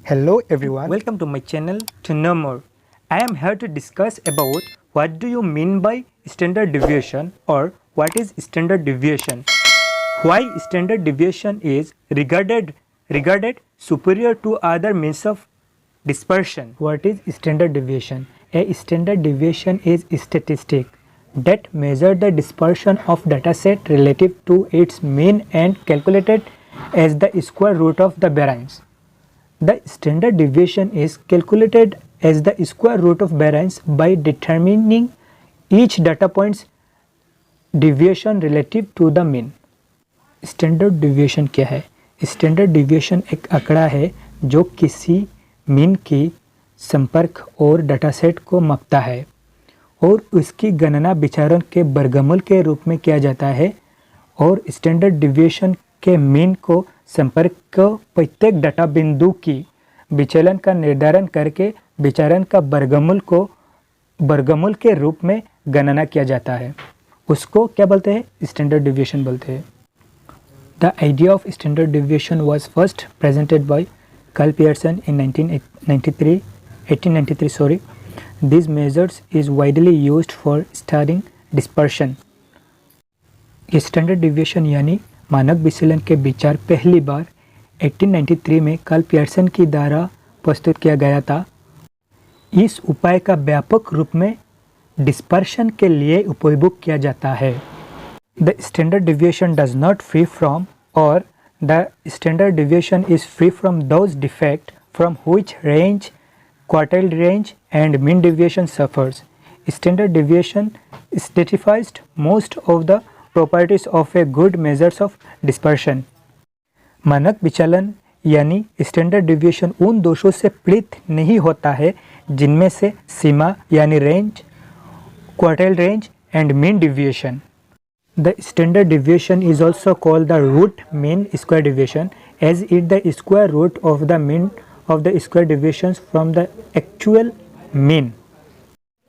Hello everyone. Welcome to my channel to know more. I am here to discuss about what do you mean by standard deviation or what is standard deviation. Why standard deviation is regarded superior to other means of dispersion. What is standard deviation? A standard deviation is a statistic that measure the dispersion of dataset relative to its mean and calculated as the square root of the variance. The standard deviation is calculated as the square root of variance by determining each data point's deviation relative to the mean. Standard deviation क्या है? Standard deviation एक आंकड़ा है जो किसी mean की संपर्क और डाटासेट को मापता है और उसकी गणना विचरण के वर्गमूल के रूप में किया जाता है और स्टैंडर्ड डिविएशन के मीन को संपर्क को प्रत्येक डाटा बिंदु की विचलन का निर्धारण करके विचरण का वर्गमूल के रूप में गणना किया जाता है। उसको क्या बोलते हैं? स्टैंडर्ड डिविएशन बोलते हैं। The idea of standard deviation was first presented by Carl Pearson in 1893. These measures is widely used for studying dispersion. Standard deviation यानी मानक विचलन के विचार पहली बार 1893 में कार्ल पियर्सन की द्वारा प्रस्तुत किया गया था। इस उपाय का व्यापक रूप में डिस्पर्शन के लिए उपयोग किया जाता है। The standard deviation does not free from or the standard deviation is free from those defects from which range, quartile range and mean deviation suffers. Standard deviation specifies most of the properties of a good measures of dispersion. मानक विचलन यानी standard deviation उन दोषों से पीड़ित नहीं होता है जिनमें से सीमा यानी range, quartile range and mean deviation. The standard deviation is also called the root mean square deviation as it the square root of the mean of the square deviations from the actual mean.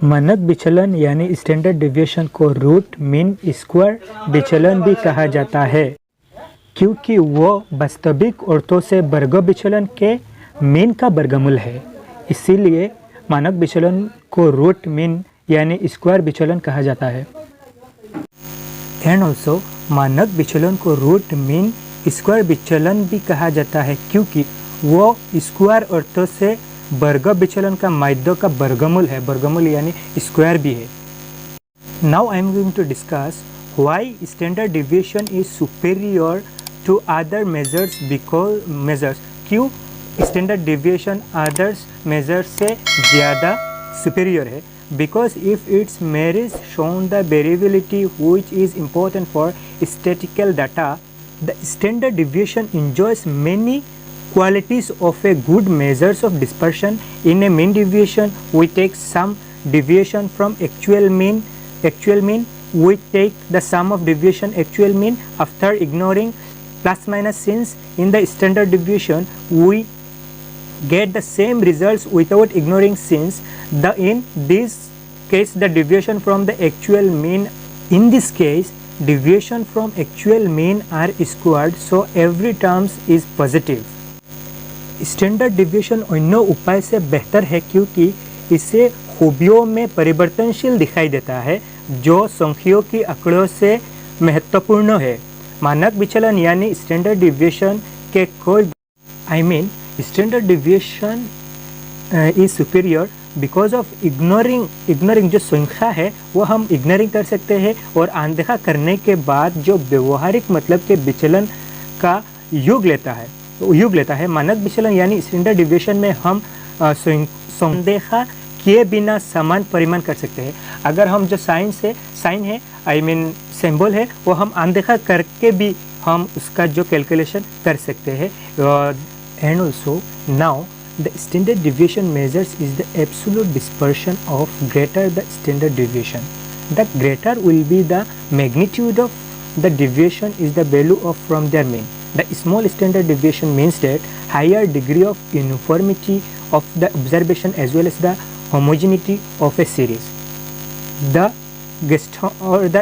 मानक विचलन यानी standard deviation को root mean square विचलन भी कहा जाता है क्योंकि वो वास्तविक अर्थों से वर्ग विचलन के मीन का वर्गमूल है। इसीलिए मानक विचलन को रूट मीन यानी स्क्वायर विचलन कहा जाता है। एंड ऑल्सो मानक विचलन को रूट मीन स्क्वायर विचलन भी कहा जाता है क्योंकि वो स्क्वायर अर्थों से वर्ग विचलन का माध्य का वर्गमूल है। वर्गमूल यानी स्क्वायर भी है। Now I am going to discuss why standard deviation is superior to other measures क्यों स्टैंडर्ड डिविएशन अदर्स मेजर्स से ज़्यादा सुपेरियर है? Because if its merits shown the variability which is important for statistical data, the standard deviation enjoys many qualities of a good measures of dispersion. In a mean deviation, we take some deviation from actual mean. We take the sum of deviation actual mean after ignoring plus minus signs. In the standard deviation, we get the same results without ignoring signs. In this case the deviation from the actual mean, in this case deviation from actual mean are squared, so every terms is positive. Standard deviation अन्य उपाय से बेहतर है क्योंकि इसे खूबियों में परिवर्तनशील दिखाई देता है जो संख्याओं की आंकड़ों से महत्वपूर्ण है। मानक विचलन यानी स्टैंडर्ड डिविएशन के कोई standard deviation is superior because of ignoring जो संख्या है वो हम इग्नोरिंग कर सकते हैं और अनदेखा करने के बाद जो व्यवहारिक मतलब के विचलन का योग लेता है। मानक विचलन यानी स्टैंडर्ड डिविएशन में हम अनदेखा किए बिना समान परिमाण कर सकते हैं। अगर हम जो साइन है सिंबल है वो हम अनदेखा करके भी हम उसका जो कैलकुलेशन कर सकते हैं। And also now the standard deviation measures is the absolute dispersion of greater the standard deviation. The greater will be the magnitude of the deviation is the value of from their mean. The small standard deviation means that higher degree of uniformity of the observation as well as the homogeneity of a series. The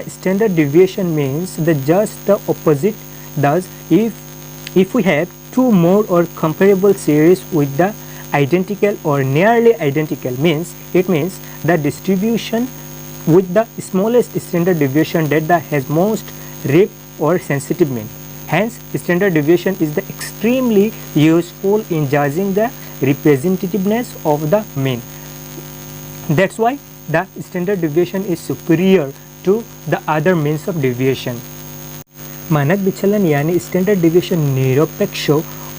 standard deviation means just the opposite. Thus, if we have two more or comparable series with the Identical or nearly identical means it means the distribution with the smallest standard deviation that has most rip or sensitive mean. Hence, standard deviation is the extremely useful in judging the representativeness of the mean. That's why the standard deviation is superior to the other means of deviation. मानक विचलन यानी standard deviation निरपेक्ष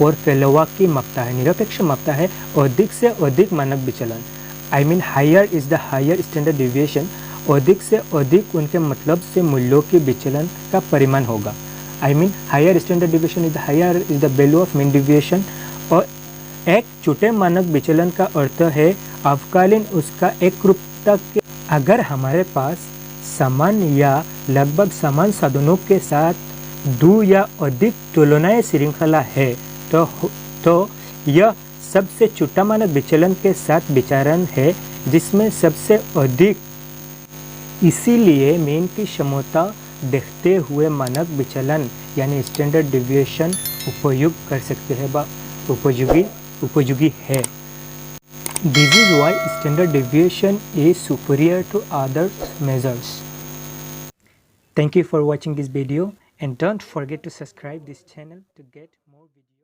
और फैलाव की मापता है। निरपेक्ष मापता है अधिक से अधिक मानक विचलन। I mean higher is the higher standard deviation. अधिक से अधिक उनके मतलब से मूल्यों के विचलन का परिमाण होगा। I mean higher standard deviation is the higher is the value of mean deviation. और एक छोटे मानक विचलन का अर्थ है अवकालीन उसका एक रूपता के। अगर हमारे पास समान या लगभग समान साधनों के साथ दो या अधिक तुलनीय श्रृंखला है तो यह सबसे छोटा मानक विचलन के साथ विचरण है जिसमें सबसे अधिक। इसीलिए मीन की क्षमता देखते हुए मानक विचलन यानी स्टैंडर्ड डिविएशन उपयोग कर सकते हैं व उपयोगी है। This is why standard deviation is superior to other measures. Thank you for watching this video and don't forget to subscribe this channel to get more videos.